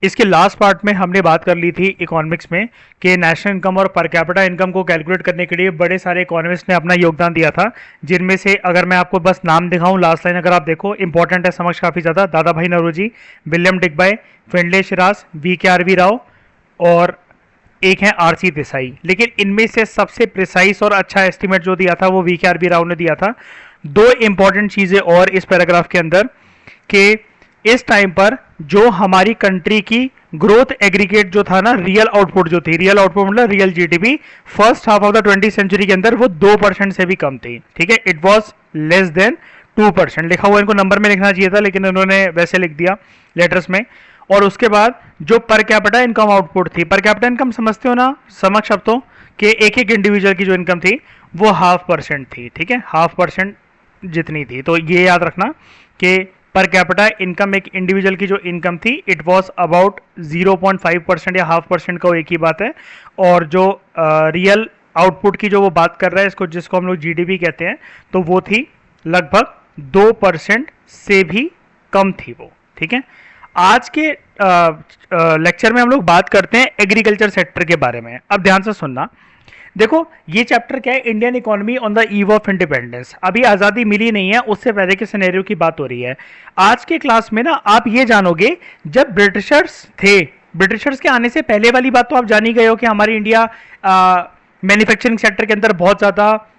इसके last part में हमने बात कर ली थी इकोनॉमिक्स में कि नेशनल इनकम और पर कैपिटा इनकम को कैलकुलेट करने के लिए बड़े सारे इकोनॉमिस्ट ने अपना योगदान दिया था, जिनमें से अगर मैं आपको बस नाम दिखाऊं, लास्ट लाइन अगर आप देखो, इंपॉर्टेंट है समझ काफ़ी ज़्यादा। Dada Bhai Naoroji, William Digby, Findlay Shirras, VKRV Rao और एक है RC देसाई। लेकिन इनमें से सबसे प्रिसाइस और अच्छा एस्टिमेट जो दिया था वो VKRV राव ने दिया था। दो इंपॉर्टेंट चीज़ें और इस पैराग्राफ के अंदर कि इस टाइम पर जो हमारी कंट्री की ग्रोथ एग्रीगेट जो था ना, रियल आउटपुट जो थी, रियल आउटपुट मतलब real GDP, first half of the 20th century के अंदर वो 2% से भी कम थी। ठीक है, इट वॉज लेस देन 2%। लिखा हुआ इनको नंबर में लिखना चाहिए था, लेकिन इन्होंने वैसे लिख दिया लेटर्स में। और उसके बाद जो पर कैपिटा इनकम आउटपुट थी, पर कैपिटा इनकम समझते हो ना, समझ शब्दों कि एक एक इंडिविजुअल की जो इनकम थी वो 0.5% थी। ठीक है, 0.5% जितनी थी। तो ये याद रखना कि पर कैपिटा इनकम एक इंडिविजुअल की जो इनकम थी इट वाज अबाउट 0.5% या 0.5% का, एक ही बात है। और जो रियल आउटपुट की जो वो बात कर रहा है, इसको जिसको हम लोग GDP कहते हैं, तो वो थी लगभग 2% से भी कम थी वो। ठीक है, आज के लेक्चर में हम लोग बात करते हैं एग्रीकल्चर सेक्टर के बारे में। अब ध्यान से सुनना, देखो ये चैप्टर क्या है, Indian economy on the eve of independence. अभी आज़ादी मिली नहीं है, उससे पहले के सिनेरियो की बात हो रही है। आज के क्लास में ना आप ये जानोगे, जब ब्रिटिशर्स थे, ब्रिटिशर्स के आने से पहले वाली बात तो आप जान ही गए हो कि हमारी इंडिया मैन्युफैक्चरिंग सेक्टर के अंदर बहुत ज़्यादा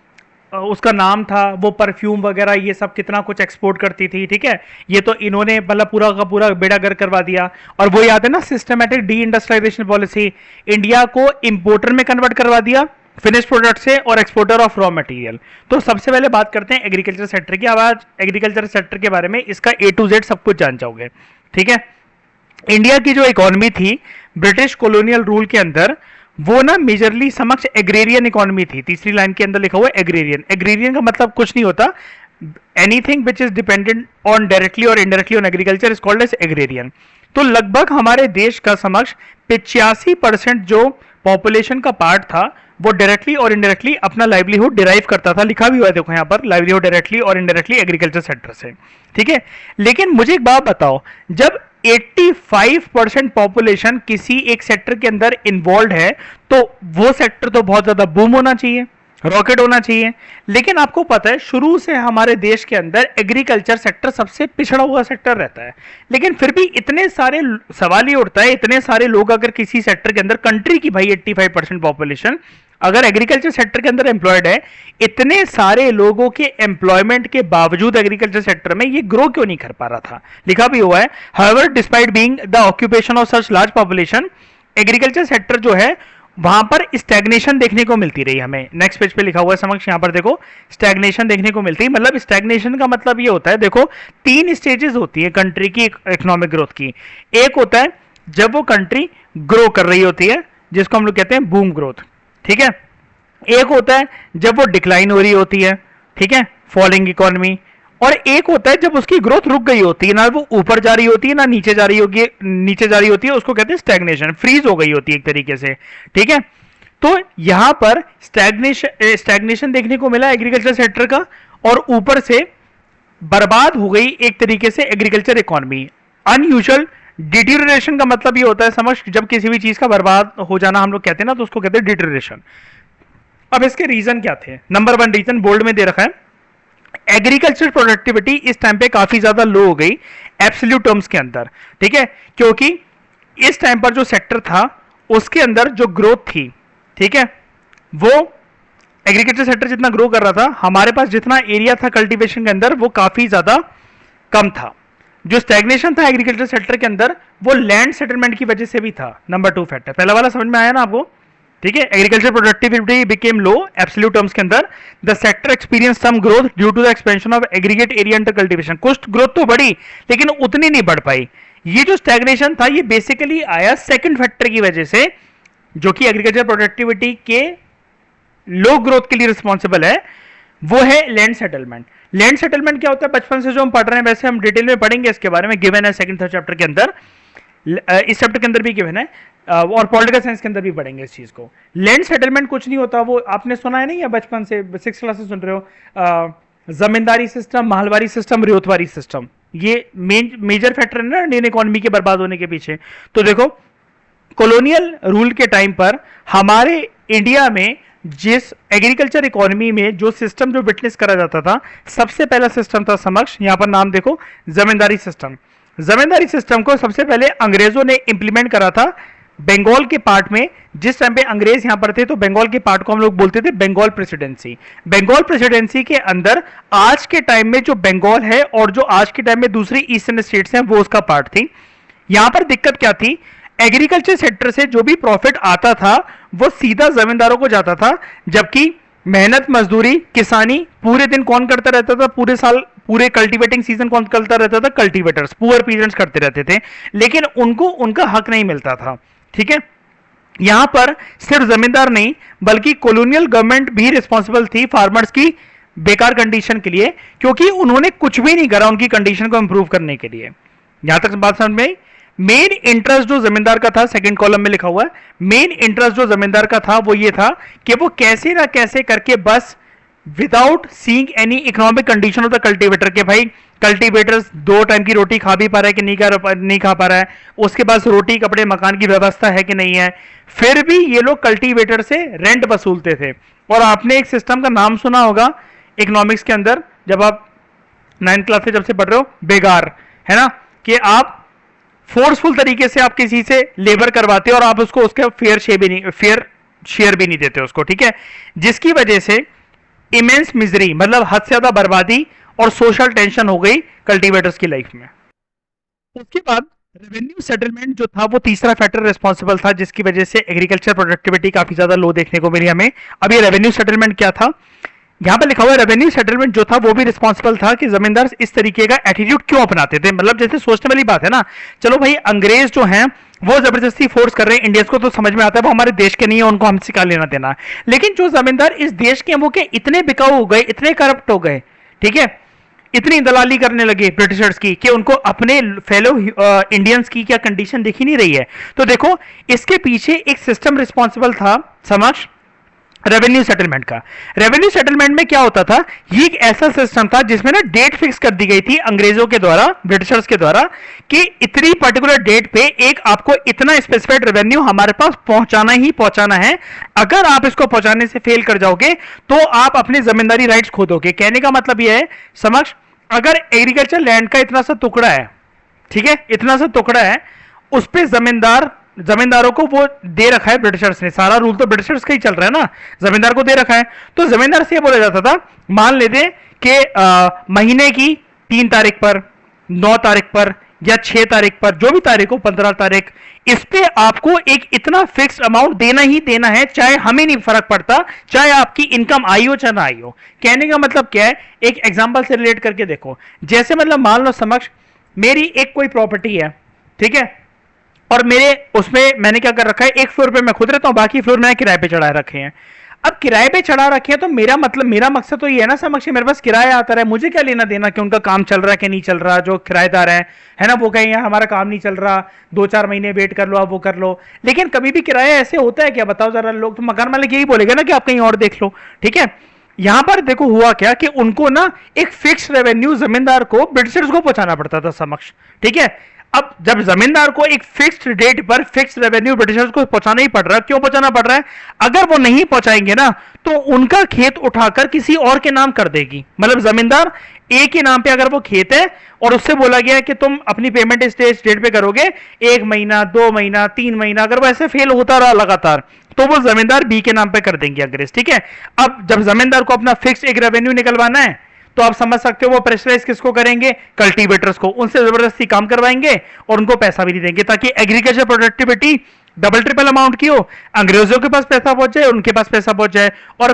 उसका नाम था, वो परफ्यूम वगैरह ये सब कितना कुछ एक्सपोर्ट करती थी। ठीक है, ये तो इन्होंने मतलब पूरा का पूरा बेड़ा गर्क करवा दिया। और वो याद है ना, systematic deindustrialisation policy, India को इंपोर्टर में कन्वर्ट करवा दिया फिनिश प्रोडक्ट से और एक्सपोर्टर ऑफ रॉ मटेरियल। तो सबसे पहले बात करते हैं एग्रीकल्चर सेक्टर की। अब आज एग्रीकल्चर सेक्टर के बारे में इसका A to Z सब कुछ जान जाओगे। ठीक है, इंडिया की जो इकोनॉमी थी ब्रिटिश कॉलोनियल रूल के अंदर, वो ना मेजरली समक्ष एग्रेरियन इकोनॉमी थी। तीसरी लाइन के अंदर लिखा हुआ है एग्रेरियन। एग्रेरियन का मतलब कुछ नहीं होता, anything which is dependent on directly और indirectly on agriculture is called as agrarian. तो लगभग हमारे देश का समक्ष 85% जो पॉपुलेशन का पार्ट था वो डायरेक्टली और इनडायरेक्टली अपना लाइवलीहुड डिराइव करता था। लिखा भी हुआ है देखो यहाँ पर, लाइवलीहुड डायरेक्टली और इनडायरेक्टली एग्रीकल्चर सेक्टर से। ठीक है, लेकिन मुझे एक बात बताओ, जब 85% पॉपुलेशन किसी एक सेक्टर के अंदर इन्वॉल्व है तो वो सेक्टर तो बहुत ज्यादा बूम होना चाहिए, रॉकेट होना चाहिए। लेकिन आपको पता है शुरू से हमारे देश के अंदर एग्रीकल्चर सेक्टर सबसे पिछड़ा हुआ सेक्टर रहता है। लेकिन फिर भी इतने सारे सवाल ये उठता है, इतने सारे लोग अगर किसी सेक्टर के अंदर, कंट्री की भाई 85% पॉपुलेशन अगर एग्रीकल्चर सेक्टर के अंदर एम्प्लॉयड है, इतने सारे लोगों के एम्प्लॉयमेंट के बावजूद एग्रीकल्चर सेक्टर में ये ग्रो क्यों नहीं कर पा रहा था। लिखा भी हुआ है, however despite being the occupation of such large population, agriculture sector जो है वहां पर स्टैग्नेशन देखने को मिलती रही हमें। नेक्स्ट पेज पे लिखा हुआ है समक्ष, यहां पर देखो स्टैग्नेशन देखने को मिलती है। मतलब स्टैग्नेशन का मतलब ये होता है, देखो 3 स्टेजेस होती है कंट्री की इकोनॉमिक ग्रोथ की। एक होता है जब वो कंट्री ग्रो कर रही होती है, जिसको हम लोग कहते हैं बूम ग्रोथ। ठीक है, एक होता है जब वो डिक्लाइन हो रही होती है, ठीक है, फॉलिंग इकोनॉमी। और एक होता है जब उसकी ग्रोथ रुक गई होती है, ना वो ऊपर जा रही होती है ना नीचे जा रही होगी, नीचे जा रही होती है, उसको कहते हैं स्टैग्नेशन, फ्रीज हो गई होती है एक तरीके से। ठीक है, तो यहां पर स्टैग्नेशन देखने को मिला एग्रीकल्चर सेक्टर का, और ऊपर से बर्बाद हो गई एक तरीके से एग्रीकल्चर इकोनॉमी। अनयूजुअल डिटेरियोरेशन का मतलब ये होता है समझ, जब किसी भी चीज का बर्बाद हो जाना हम लोग कहते हैं ना, तो उसको कहते हैं डिटेरियोरेशन। अब इसके रीजन क्या थे? नंबर 1 रीजन बोल्ड में दे रखा है, एग्रीकल्चर प्रोडक्टिविटी इस टाइम पे काफी ज्यादा लो हो गई एब्सोल्यूट टर्म्स के अंदर। ठीक है, क्योंकि इस टाइम पर जो सेक्टर था उसके अंदर जो ग्रोथ थी, ठीक है, वो एग्रीकल्चर सेक्टर जितना ग्रो कर रहा था, हमारे पास जितना एरिया था कल्टीवेशन के अंदर वो काफी ज्यादा कम था। जो स्टैग्नेशन था एग्रीकल्चर सेक्टर के अंदर वो लैंड सेटलमेंट की वजह से भी था। नंबर 2 फैक्टर, पहला वाला समझ में आया ना आपको? ठीक है, agriculture productivity became low absolute terms के अंदर, the sector experience some growth due to the expansion of aggregate area under cultivation. कुछ ग्रोथ तो बढ़ी लेकिन उतनी नहीं बढ़ पाई। ये जो स्टैग्नेशन था ये बेसिकली आया सेकंड फैक्टर की वजह से, जो कि एग्रीकल्चर प्रोडक्टिविटी के लो ग्रोथ के लिए रिस्पॉन्सिबल है, वो है लैंड सेटलमेंट। लैंड सेटलमेंट क्या होता है बचपन से जो हम पढ़ रहे हैं, वैसे हम डिटेल में पढ़ेंगे इसके बारे में, गिवन है सेकंड थर्ड चैप्टर के अंदर, इस चैप्टर के अंदर भी गिवन है, और पॉलिटिकल साइंस के अंदर भी पढ़ेंगे इस चीज को। लैंड सेटलमेंट कुछ नहीं होता, वो आपने सुना है नहीं, या बचपन से 6th क्लास से सुन रहे हो, जमींदारी system, Mahalwari system, ryotwari system, ये मेजर फैक्टर है ना इंडियन इकोनॉमी के बर्बाद होने के पीछे। तो देखो, कॉलोनियल रूल के टाइम पर हमारे इंडिया में जिस एग्रीकल्चर इकोनॉमी में जो सिस्टम जो विटनेस करा जाता था, सबसे पहला सिस्टम था समक्ष, यहां पर नाम देखो, जमींदारी सिस्टम। जमींदारी सिस्टम को सबसे पहले अंग्रेजों ने इंप्लीमेंट करा था बंगाल के पार्ट में। जिस टाइम पे अंग्रेज यहां पर थे तो बंगाल के पार्ट को हम लोग बोलते थे बंगाल प्रेसिडेंसी। बंगाल प्रेसिडेंसी के अंदर आज के टाइम में जो बंगाल है और जो आज के टाइम में दूसरी ईस्टर्न स्टेट्स हैं वो उसका पार्ट थी। यहां पर दिक्कत क्या थी, एग्रीकल्चर सेक्टर से जो भी प्रॉफिट आता था वो सीधा जमींदारों को जाता था, जबकि मेहनत मजदूरी किसानी पूरे दिन कौन करता रहता था, पूरे साल पूरे कल्टीवेटिंग सीजन कौन करता रहता था, कल्टीवेटर्स, पुअर पीजेंट्स करते रहते थे, लेकिन उनको उनका हक नहीं मिलता था। ठीक है, यहां पर सिर्फ जमींदार नहीं बल्कि कॉलोनियल गवर्नमेंट भी रिस्पॉन्सिबल थी फार्मर्स की बेकार कंडीशन के लिए, क्योंकि उन्होंने कुछ भी नहीं करा उनकी कंडीशन को इंप्रूव करने के लिए। यहां तक बात समझ में। मेन इंटरेस्ट जो जमींदार का था, सेकंड कॉलम में लिखा हुआ है, मेन इंटरेस्ट जो जमींदार का था वो ये था कि वो कैसे ना कैसे करके बस without seeing any economic condition of the cultivator, के भाई कल्टीवेटर्स 2 टाइम की रोटी खा भी पा रहा है कि नहीं खा पा रहा है, उसके पास रोटी कपड़े मकान की व्यवस्था है कि नहीं है, फिर भी ये लोग कल्टीवेटर से रेंट वसूलते थे। और आपने एक सिस्टम का नाम सुना होगा इकोनॉमिक्स के अंदर, जब आप 9th क्लास से जब से पढ़ रहे हो, बेगार, है ना, कि आप फोर्सफुल तरीके से आप किसी से लेबर करवाते हो और आप उसको उसका फेयर शेयर भी नहीं देते उसको। ठीक है, जिसकी वजह से इमेंस मिजरी, मतलब हद से ज्यादा बर्बादी और सोशल टेंशन हो गई कल्टीवेटर्स की लाइफ में। उसके बाद रेवेन्यू सेटलमेंट जो था वो तीसरा फैक्टर रिस्पॉन्सिबल था, जिसकी वजह से एग्रीकल्चर प्रोडक्टिविटी काफी ज्यादा लो देखने को मिली हमें। अब ये रेवेन्यू सेटलमेंट क्या था, यहां पर लिखा हुआ है रेवेन्यू सेटलमेंट जो था वो भी रिस्पॉन्सिबल था कि जमींदार इस तरीके का एटीट्यूड क्यों अपनाते थे। मतलब जैसे सोचने वाली बात है ना, चलो भाई अंग्रेज जो हैं वो जबरदस्ती फोर्स कर रहे हैं इंडियंस को, तो समझ में आता है वो हमारे देश के नहीं है, उनको हमसे क्या लेना देना, लेकिन जो जमींदार इस देश के वो के इतने बिकाऊ हो गए, इतने करप्ट हो गए, ठीक है, इतनी दलाली करने लगे ब्रिटिशर्स की कि उनको अपने फेलो इंडियंस की क्या कंडीशन दिखी नहीं रही है। तो देखो इसके पीछे एक सिस्टम रिस्पॉन्सिबल था समक्ष रेवेन्यू सेटलमेंट का। रेवेन्यू सेटलमेंट में क्या होता था, ये एक ऐसा सिस्टम था जिसमें ना डेट फिक्स कर दी गई थी अंग्रेजों के द्वारा, ब्रिटिशर्स के द्वारा, कि इतनी पर्टिकुलर डेट पे एक आपको इतना स्पेसिफाइड रेवेन्यू हमारे पास पहुंचाना ही पहुंचाना है। अगर आप इसको पहुंचाने से फेल कर जाओगे तो आप अपने जमींदारी राइट्स खो दोगे। कहने का मतलब यह है समक्ष, अगर एग्रीकल्चर लैंड का इतना सा टुकड़ा है, ठीक है, इतना सा टुकड़ा है, उस पर जमींदारों को वो दे रखा है ब्रिटिशर्स ने, सारा रूल तो ब्रिटिशर्स का ही चल रहा है ना, जमींदार को दे रखा है, तो जमींदार से ये बोला जाता था, मान लेते कि महीने की 3 तारीख पर, 9 तारीख पर या 6 तारीख पर, जो भी तारीख हो, 15 तारीख, इस पे आपको एक इतना फिक्स्ड अमाउंट देना ही देना है, चाहे हमें नहीं फर्क पड़ता, चाहे आपकी इनकम आई हो चाहे ना आई हो। कहने का मतलब क्या है, एक एग्जांपल से रिलेट करके देखो, जैसे मतलब मान लो समक्ष मेरी एक कोई प्रॉपर्टी है, ठीक है, और मेरे उसमें मैंने क्या कर रखा है, 1 फ्लोर पे मैं खुद रहता हूं, बाकी फ्लोर मैंने किराए पे चढ़ा रखे हैं। अब किराए पे चढ़ा रखे हैं तो मेरा मकसद तो ये है ना समक्ष, मेरे पास किराया आता रहा है, मुझे क्या लेना देना कि उनका काम चल रहा है कि नहीं चल रहा, जो किराएदार है ना, वो कहें यार हमारा काम नहीं चल रहा, 2-4 महीने वेट कर लो, आप वो कर लो। लेकिन कभी भी किराया ऐसे होता है क्या, बताओ जरा, लोग तो मकान मालिक यही बोलेगा ना कि आप कहीं और देख लो। ठीक है, यहां पर देखो हुआ क्या कि उनको ना एक फिक्स रेवेन्यू जमींदार को ब्रिटिशर्स को पहुंचाना पड़ता था समक्ष। ठीक है, अब जब जमींदार को एक फिक्स्ड डेट पर फिक्स्ड रेवेन्यू ब्रिटिशर्स को पहुंचाना ही पड़ रहा है, क्यों पहुंचाना पड़ रहा है, अगर वो नहीं पहुंचाएंगे ना तो उनका खेत उठाकर किसी और के नाम कर देगी। मतलब जमींदार एक के नाम पे अगर वो खेत है और उससे बोला गया है कि तुम अपनी पेमेंट इस डेट पे करोगे, 1 महीना 2 महीना 3 महीना, अगर वो ऐसे फेल होता रहा लगातार तो वो जमींदार बी के नाम पे कर देंगे अंग्रेज। ठीक है, अब जब जमींदार को अपना फिक्स एक रेवेन्यू निकलवाना है तो आप समझ सकते हो वो प्रेशराइज किसको करेंगे, कल्टीवेटर्स को, उनसे जबरदस्ती काम करवाएंगे और उनको पैसा भी नहीं देंगे, ताकि agriculture productivity double triple amount की हो, अंग्रेजों के पास पैसा पहुंच जाए, उनके पास पैसा पहुंच जाए, और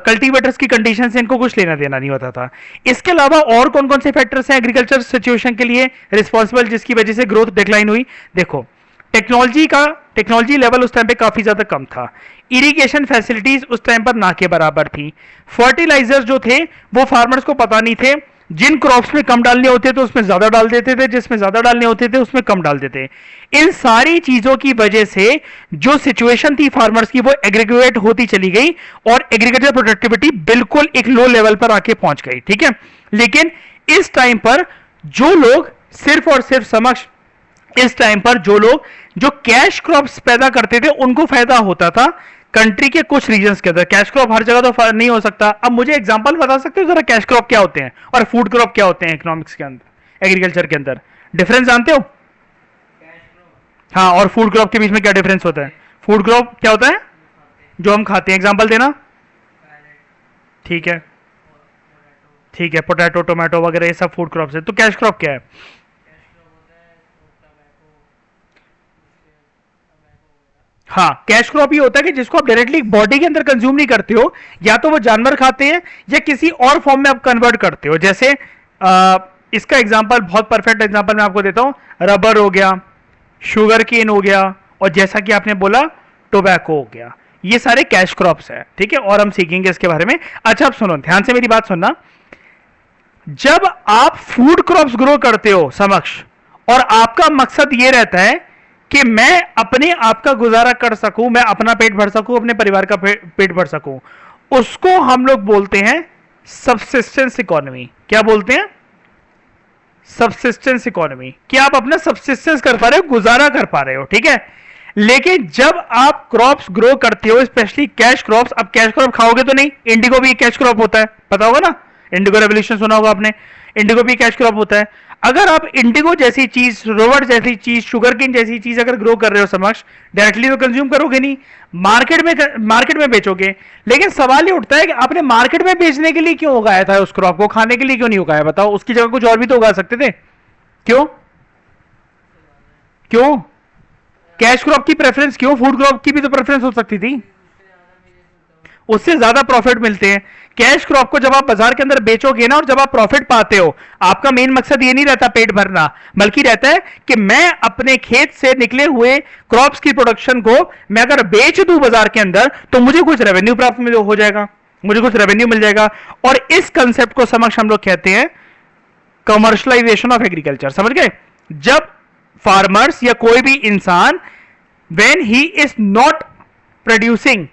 कल्टीवेटर्स की कंडीशन से इनको कुछ लेना देना नहीं होता था। इसके अलावा और कौन कौन से फैक्टर्स हैं एग्रीकल्चर सिचुएशन के लिए रिस्पॉन्सिबल, जिसकी वजह से ग्रोथ डिक्लाइन हुई। देखो टेक्नोलॉजी लेवल उस टाइम पे काफी ज्यादा कम था, इरिगेशन फैसिलिटीज उस टाइम पर ना के बराबर थी, फर्टिलाइजर्स जो थे वो फार्मर्स को पता नहीं थे, जिन क्रॉप्स में कम डालने होते थे उसमें ज्यादा डाल देते थे, जिसमें ज्यादा डालने होते थे उसमें कम डाल देते। इन सारी चीजों की वजह से जो सिचुएशन थी फार्मर्स की वो एग्रीगेट होती चली गई और एग्रीकल्चर प्रोडक्टिविटी बिल्कुल एक लो लेवल पर आके पहुंच गई। ठीक है, लेकिन इस टाइम पर जो लोग सिर्फ और सिर्फ समक्ष इस टाइम पर जो लोग जो कैश क्रॉप्स पैदा करते थे उनको फायदा होता था कंट्री के कुछ रीजन्स के अंदर। कैश क्रॉप हर जगह तो नहीं हो सकता। अब मुझे एग्जांपल बता सकते हो जरा कैश क्रॉप क्या होते हैं और फूड क्रॉप क्या होते हैं इकोनॉमिक्स के अंदर, एग्रीकल्चर के अंदर डिफरेंस जानते हो? हाँ, और फूड क्रॉप के बीच में क्या डिफरेंस होता है? फूड क्रॉप क्या होता है? जो हम खाते हैं। एग्जांपल देना। ठीक है, ठीक है, पोटैटो, टोमेटो वगैरह ये सब फूड क्रॉप्स है। तो कैश क्रॉप क्या है? हाँ, कैश क्रॉप ये होता है कि जिसको आप डायरेक्टली बॉडी के अंदर कंज्यूम नहीं करते हो, या तो वो जानवर खाते हैं या किसी और फॉर्म में आप कन्वर्ट करते हो। जैसे इसका एग्जांपल, बहुत परफेक्ट एग्जांपल मैं आपको देता हूं, रबर हो गया, शुगर केन हो गया, और जैसा कि आपने बोला टोबैको हो गया। ये सारे कैश क्रॉप्स है, ठीक है, और हम सीखेंगे इसके बारे में। अच्छा, अब सुनो, ध्यान से मेरी बात सुनना। जब आप फूड क्रॉप्स ग्रो करते हो समक्ष, और आपका मकसद यह रहता है कि मैं अपने आप का गुजारा कर सकूं, मैं अपना पेट भर सकूं, अपने परिवार का पेट भर सकूं, उसको हम लोग बोलते हैं सबसिस्टेंस इकोनॉमी। क्या बोलते हैं? Subsistence economy. क्या आप अपना सबसिस्टेंस कर पा रहे हो, गुजारा कर पा रहे हो, ठीक है। लेकिन जब आप क्रॉप्स ग्रो करते हो, स्पेशली कैश क्रॉप्स, अब कैश क्रॉप खाओगे तो नहीं, इंडिगो भी कैश क्रॉप होता है, पता होगा ना, इंडिगो रेवोल्यूशन सुना होगा आपने, इंडिगो भी कैश क्रॉप होता है। अगर आप इंडिगो जैसी चीज, रोवर जैसी चीज, शुगर केन जैसी चीज अगर ग्रो कर रहे हो समक्ष, डायरेक्टली तो कंज्यूम करोगे नहीं, मार्केट में बेचोगे। लेकिन सवाल ये उठता है कि आपने मार्केट में बेचने के लिए क्यों उगाया था उस क्रॉप को, खाने के लिए क्यों नहीं उगाया? बताओ, उसकी जगह कुछ और भी तो उगा सकते थे। क्यों क्यों? कैश क्रॉप की प्रेफरेंस क्यों? फूड क्रॉप की भी तो प्रेफरेंस हो सकती थी, उससे ज्यादा प्रॉफिट मिलते हैं। कैश क्रॉप को जब आप बाजार के अंदर बेचोगे ना, और जब आप प्रॉफिट पाते हो, आपका मेन मकसद ये नहीं रहता पेट भरना, बल्कि रहता है कि मैं अपने खेत से निकले हुए क्रॉप्स की प्रोडक्शन को मैं अगर बेच दूं बाजार के अंदर, तो मुझे कुछ रेवेन्यू प्राप्त हो जाएगा, मुझे कुछ रेवेन्यू मिल जाएगा। और इस कंसेप्ट को समक्ष हम लोग कहते हैं कमर्शलाइजेशन ऑफ एग्रीकल्चर। समझ गए? जब फार्मर्स या कोई भी इंसान, when he is not producing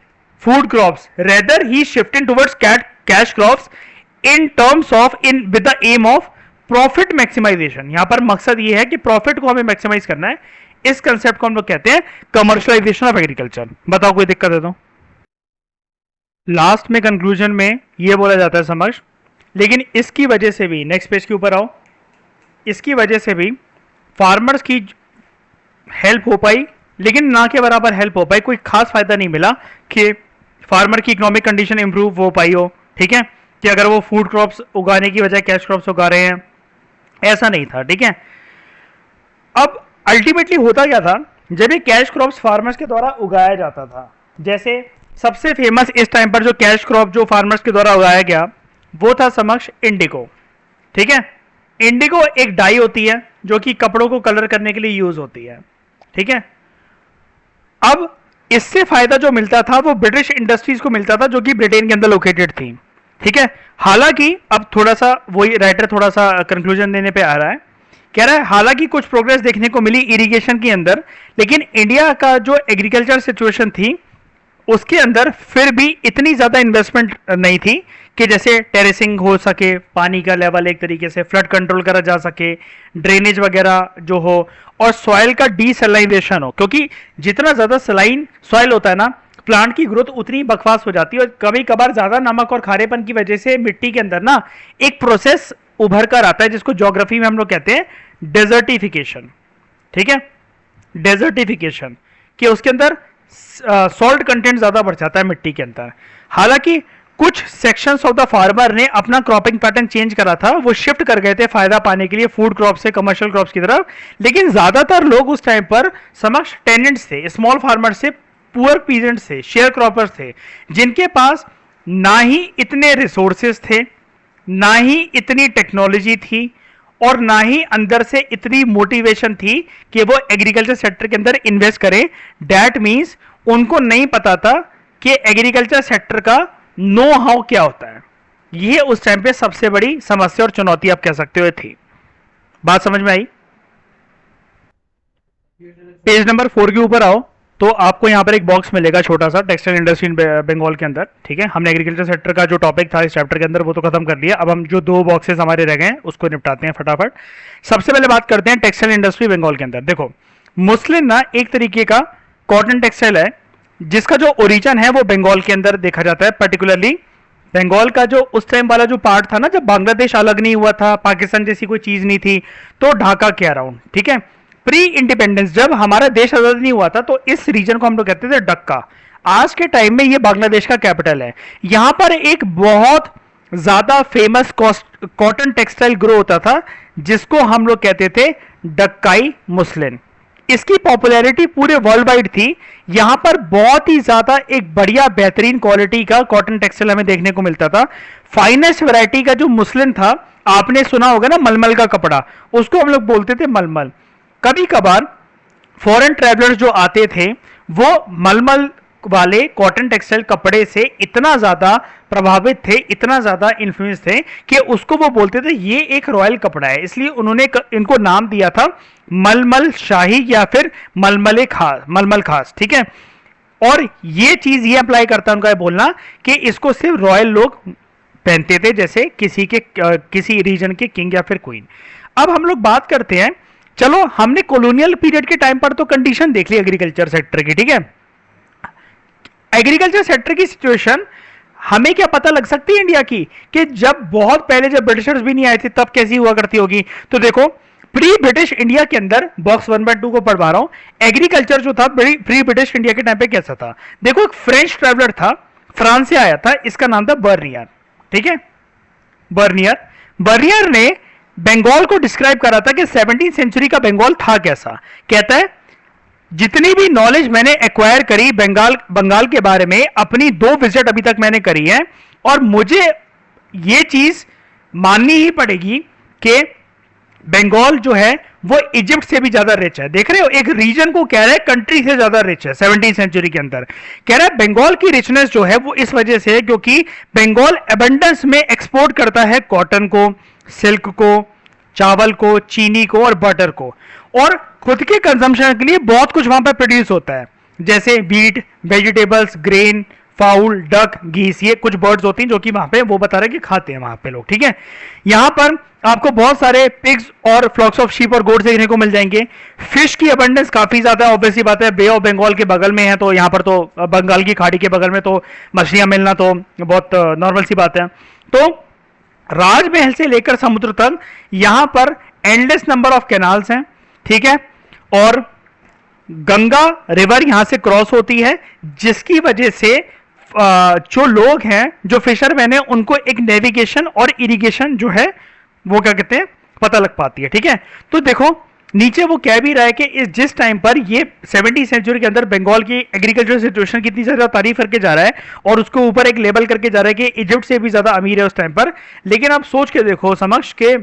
food crops, rather he is shifting towards cash crops in terms of with the aim of profit maximization। यहां पर मकसद ये है कि प्रॉफिट को हमें मैक्सिमाइज करना है। इस कंसेप्ट को हम लोग कहते हैं कमर्शलाइजेशन ऑफ एग्रीकल्चर। बताओ, कोई दिक्कत है तो? लास्ट में कंक्लूजन में ये बोला जाता है समझ, लेकिन इसकी वजह से भी, नेक्स्ट पेज के ऊपर आओ, इसकी वजह से भी फार्मर्स की हेल्प हो पाई, लेकिन ना के बराबर हेल्प हो पाई। कोई खास फायदा नहीं मिला कि फार्मर की इकोनॉमिक कंडीशन इंप्रूव हो पाई हो, ठीक है, कि अगर वो फूड क्रॉप्स उगाने की बजाय कैश क्रॉप्स उगा रहे हैं, ऐसा नहीं था, ठीक है। अब अल्टीमेटली होता क्या था, जब ये कैश क्रॉप्स फार्मर्स के द्वारा उगाया जाता था, जैसे सबसे फेमस इस टाइम पर जो कैश क्रॉप जो फार्मर्स के द्वारा उगाया गया, वो था समक्ष इंडिगो, ठीक है। इंडिगो एक डाई होती है जो कि कपड़ों को कलर करने के लिए यूज होती है, ठीक है। अब इससे फायदा जो मिलता था वो ब्रिटिश इंडस्ट्रीज को मिलता था, जो कि ब्रिटेन के अंदर लोकेटेड थी, ठीक है। हालांकि अब थोड़ा सा वही राइटर थोड़ा सा कंक्लूजन देने पे आ रहा है, कह रहा है हालांकि कुछ प्रोग्रेस देखने को मिली इरिगेशन के अंदर, लेकिन इंडिया का जो एग्रीकल्चर सिचुएशन थी उसके अंदर फिर भी इतनी ज्यादा इन्वेस्टमेंट नहीं थी कि जैसे टेरेसिंग हो सके, पानी का लेवल एक तरीके से फ्लड कंट्रोल करा जा सके, ड्रेनेज वगैरह जो हो, और सॉइल का डीसलाइनेशन हो, क्योंकि जितना ज्यादा सलाइन सॉइल होता है ना, प्लांट की ग्रोथ उतनी बकवास हो जाती है। और कभी कभार ज्यादा नमक और खारेपन की वजह से मिट्टी के अंदर ना एक प्रोसेस उभर कर आता है, जिसको ज्योग्राफी में हम लोग कहते हैं डेजर्टिफिकेशन, ठीक है, डेजर्टिफिकेशन, कि उसके अंदर सॉल्ट कंटेंट ज्यादा बढ़ जाता है मिट्टी के अंदर। हालांकि कुछ सेक्शंस ऑफ द फार्मर ने अपना क्रॉपिंग पैटर्न चेंज करा था, वो शिफ्ट कर गए थे फायदा पाने के लिए फूड क्रॉप से कमर्शियल क्रॉप्स की तरफ, लेकिन ज्यादातर लोग उस टाइम पर समक्ष टेनेंट्स थे, स्मॉल फार्मर से, पुअर पीजेंट्स थे, शेयर क्रॉपर्स थे, जिनके पास ना ही इतने रिसोर्सेस थे, ना ही इतनी टेक्नोलॉजी थी, और ना ही अंदर से इतनी मोटिवेशन थी कि वो एग्रीकल्चर सेक्टर के अंदर इन्वेस्ट करें। दैट मीन्स उनको नहीं पता था कि एग्रीकल्चर सेक्टर का नो हाउ क्या होता है। ये उस टाइम पे सबसे बड़ी समस्या और चुनौती आप कह सकते हो थी। बात समझ में आई? पेज नंबर 4 के ऊपर आओ तो आपको यहाँ पर एक बॉक्स मिलेगा छोटा सा, टेक्सटाइल इंडस्ट्री इन बंगाल के अंदर, ठीक है। हमने एग्रीकल्चर सेक्टर का जो टॉपिक था इस चैप्टर के अंदर वो तो खत्म कर लिया। अब हम जो 2 बॉक्सेस हमारे रह गए हैं उसको निपटाते हैं फटाफट। सबसे पहले बात करते हैं टेक्सटाइल इंडस्ट्री बंगाल के अंदर। देखो, मुस्लिन ना एक तरीके का कॉटन टेक्सटाइल है जिसका जो ओरिजिन है वो बंगाल के अंदर देखा जाता है। पर्टिकुलरली बंगाल का जो उस टाइम वाला जो पार्ट था ना, जब बांग्लादेश अलग नहीं हुआ था, पाकिस्तान जैसी कोई चीज नहीं थी, तो ढाका के अराउंड, ठीक है। प्री इंडिपेंडेंस जब हमारा देश आजाद नहीं हुआ था तो इस रीजन को हम लोग कहते थे डक्का। आज के टाइम में ये बांग्लादेश का कैपिटल है। यहां पर एक बहुत ज्यादा फेमस कॉटन टेक्सटाइल ग्रो होता था जिसको हम लोग कहते थे डक्काई मुस्लिन। इसकी पॉपुलैरिटी पूरे वर्ल्ड वाइड थी। यहां पर बहुत ही ज्यादा एक बढ़िया बेहतरीन क्वालिटी का कॉटन टेक्सटाइल हमें देखने को मिलता था। फाइनेस्ट वैरायटी का जो मुस्लिन था, आपने सुना होगा ना मलमल का कपड़ा, उसको हम लोग बोलते थे मलमल। कभी कभार फॉरेन ट्रैवलर्स जो आते थे वो मलमल वाले कॉटन टेक्सटाइल कपड़े से इतना ज्यादा प्रभावित थे, इतना ज्यादा इन्फ्लुएंस थे कि उसको वो बोलते थे ये एक रॉयल कपड़ा है, इसलिए उन्होंने इनको नाम दिया था मलमल शाही या फिर मलमल खास, ठीक है। और ये चीज ये अप्लाई करता है उनका बोलना कि इसको सिर्फ रॉयल लोग पहनते थे, जैसे किसी रीजन के किंग या फिर क्वीन। अब हम लोग बात करते हैं, चलो हमने कॉलोनियल पीरियड के टाइम पर तो कंडीशन देख ली एग्रीकल्चर सेक्टर की, ठीक है। एग्रीकल्चर सेक्टर की सिचुएशन हमें क्या पता लग सकती है इंडिया की, कि जब बहुत पहले जब ब्रिटिशर्स भी नहीं आए थे तब कैसी हुआ करती होगी। तो देखो, प्री ब्रिटिश इंडिया के अंदर बॉक्स 1.2 को पढ़वा रहा हूं, एग्रीकल्चर जो था प्री ब्रिटिश इंडिया के टाइम पे कैसा था। देखो, एक फ्रेंच ट्रैवलर था, फ्रांस से आया था, इसका नाम था बर्नियर, ठीक है। बर्नियर ने बंगाल को डिस्क्राइब करा था कि 17th सेंचुरी का बंगाल था कैसा। कहता है जितनी भी नॉलेज मैंने एक्वायर करी बंगाल के बारे में, अपनी 2 विजिट अभी तक मैंने करी है, और मुझे ये चीज माननी ही पड़ेगी कि बंगाल जो है वो इजिप्ट से भी ज्यादा रिच है। देख रहे हो, एक रीजन को कह रहा है कंट्री से ज्यादा रिच है 17th सेंचुरी के अंदर। कह रहा है बंगाल की रिचनेस जो है वो इस वजह से है क्योंकि बंगाल एबंडेंस में एक्सपोर्ट करता है कॉटन को, सिल्क को, चावल को, चीनी को और बटर को, और खुद के कंजम्पशन के लिए बहुत कुछ वहां पर प्रोड्यूस होता है, जैसे beet, vegetables, grain, fowl, duck, geese, ये कुछ बर्ड्स होती हैं जो कि वहां पे वो बता रहे हैं कि खाते हैं वहां पे लोग, ठीक है। यहां पर आपको बहुत सारे पिग्स और फ्लॉक्स ऑफ शीप और गोट्स देखने को मिल जाएंगे। फिश की अबंडेंस काफी ज्यादा, ऑब्वियसली बात है, बे ऑफ बंगाल के बगल में है, तो यहां पर तो बंगाल की खाड़ी के बगल में तो मछलियां मिलना तो बहुत नॉर्मल सी बात है। तो राजमहल से लेकर समुद्र तक यहां पर एंडलेस नंबर ऑफ कैनाल्स हैं, ठीक है। और गंगा रिवर यहां से क्रॉस होती है, जिसकी वजह से जो लोग हैं, जो फिशरमैन हैं, उनको एक नेविगेशन और इरिगेशन जो है वो क्या कहते हैं पता लग पाती है, ठीक है। तो देखो नीचे वो कह भी रहा है कि जिस टाइम पर ये 17th सेंचुरी के अंदर बंगाल की एग्रीकल्चर सिचुएशन कितनी ज्यादा तारीफ करके जा रहा है, और उसको ऊपर एक लेबल करके जा रहा है कि इजिप्ट से भी ज्यादा अमीर है उस टाइम पर। लेकिन आप सोच के देखो समक्ष के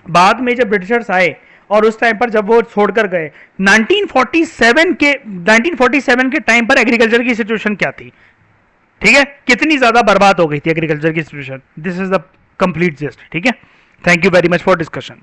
बाद में जब ब्रिटिशर्स आए और उस टाइम पर जब वो छोड़कर गए, 1947 के टाइम पर एग्रीकल्चर की सिचुएशन क्या थी, ठीक है, कितनी ज्यादा बर्बाद हो गई थी एग्रीकल्चर की situation. This is the complete gist, ठीक है। Thank you very much for discussion.